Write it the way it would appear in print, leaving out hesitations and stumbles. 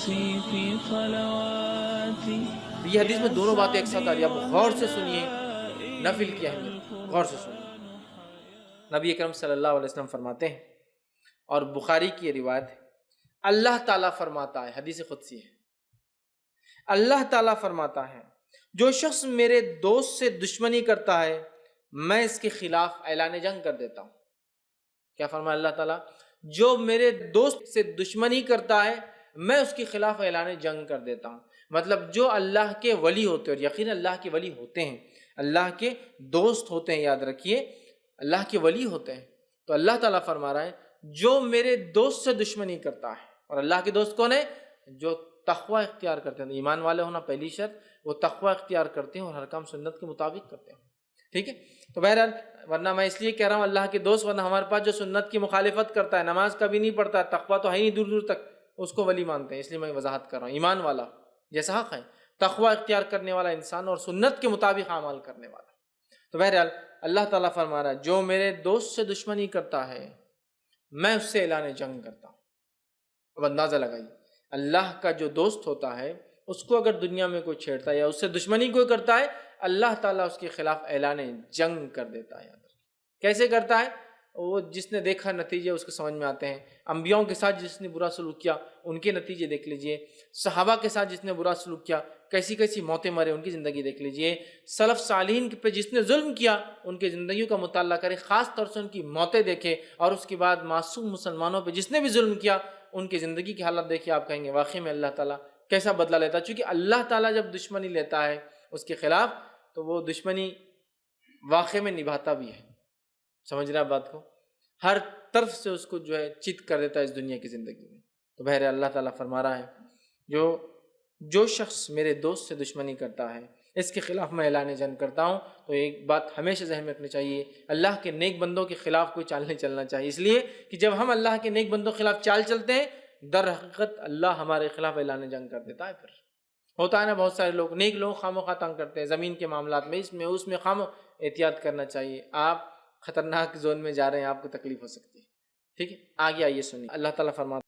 یہ حدیث میں دونوں باتیں ایک ساتھ آ رہی ہیں، آپ غور سے سنیے نفل کی اہمیت، غور سے سنیے۔ نبی اکرم صلی اللہ علیہ وسلم فرماتے ہیں، اور بخاری کی یہ روایت ہے، اللہ تعالیٰ فرماتا ہے، حدیث قدسی ہے، اللہ تعالیٰ فرماتا ہے جو شخص میرے دوست سے دشمنی کرتا ہے میں اس کے خلاف اعلان جنگ کر دیتا ہوں۔ کیا فرمایا اللہ تعالیٰ؟ جو میرے دوست سے دشمنی کرتا ہے میں اس کے خلاف اعلان جنگ کر دیتا ہوں۔ مطلب جو اللہ کے ولی ہوتے ہیں، اور یقین اللہ کے ولی ہوتے ہیں، اللہ کے دوست ہوتے ہیں، یاد رکھیے اللہ کے ولی ہوتے ہیں، تو اللہ تعالیٰ فرما رہا ہے جو میرے دوست سے دشمنی کرتا ہے، اور اللہ کے دوست کون ہے؟ جو تقوی اختیار کرتے ہیں، ایمان والے ہونا پہلی شرط، وہ تقوی اختیار کرتے ہیں اور ہر کام سنت کے مطابق کرتے ہیں، ٹھیک ہے؟ تو بہرحال ورنہ میں اس لیے کہہ رہا ہوں اللہ کے دوست، ورنہ ہمارے پاس جو سنت کی مخالفت کرتا ہے، نماز کبھی نہیں پڑھتا، تقوی تو ہے ہی نہیں دور دور تک، اس کو ولی مانتے ہیں، اس لیے میں وضاحت کر رہا ہوں۔ ایمان والا جیسا حق ہے، تقوی اختیار کرنے والا انسان اور سنت کے مطابق اعمال کرنے والا۔ تو بہرحال اللہ تعالیٰ فرما رہا ہے جو میرے دوست سے دشمنی کرتا ہے میں اس سے اعلان جنگ کرتا ہوں۔ اب اندازہ لگائیے، اللہ کا جو دوست ہوتا ہے اس کو اگر دنیا میں کوئی چھیڑتا ہے یا اس سے دشمنی کوئی کرتا ہے، اللہ تعالیٰ اس کے خلاف اعلان جنگ کر دیتا ہے۔ کیسے کرتا ہے؟ وہ جس نے دیکھا نتیجے اس کو سمجھ میں آتے ہیں۔ انبیاؤں کے ساتھ جس نے برا سلوک کیا ان کے نتیجے دیکھ لیجئے، صحابہ کے ساتھ جس نے برا سلوک کیا کیسی کیسی موتیں مرے ان کی زندگی دیکھ لیجئے، سلف صالحین پہ جس نے ظلم کیا ان کی زندگیوں کا مطالعہ کرے، خاص طور سے ان کی موتیں دیکھے، اور اس کے بعد معصوم مسلمانوں پہ جس نے بھی ظلم کیا ان کی زندگی کی حالت دیکھے، آپ کہیں گے واقعی میں اللہ تعالیٰ کیسا بدلہ لیتا ہے۔ چونکہ اللہ تعالیٰ جب دشمنی لیتا ہے اس کے خلاف تو وہ دشمنی واقع میں نبھاتا بھی ہے، سمجھ رہے آپ بات کو؟ ہر طرف سے اس کو جو ہے چت کر دیتا ہے اس دنیا کی زندگی میں۔ تو بہرحال اللہ تعالیٰ فرما رہا ہے جو شخص میرے دوست سے دشمنی کرتا ہے اس کے خلاف میں اعلان جنگ کرتا ہوں۔ تو ایک بات ہمیشہ ذہن میں رکھنی چاہیے، اللہ کے نیک بندوں کے خلاف کوئی چال نہیں چلنا چاہیے، اس لیے کہ جب ہم اللہ کے نیک بندوں کے خلاف چال چلتے ہیں در حقیقت اللہ ہمارے خلاف اعلان جنگ کر دیتا ہے۔ پھر ہوتا ہے نا بہت سارے لوگ نیک لوگ خواہ تنگ کرتے ہیں زمین کے معاملات میں، اس میں احتیاط کرنا چاہیے، آپ خطرناک زون میں جا رہے ہیں، آپ کو تکلیف ہو سکتی ہے، ٹھیک ہے؟ آگے آئیے سنیے، اللہ تعالیٰ فرماتا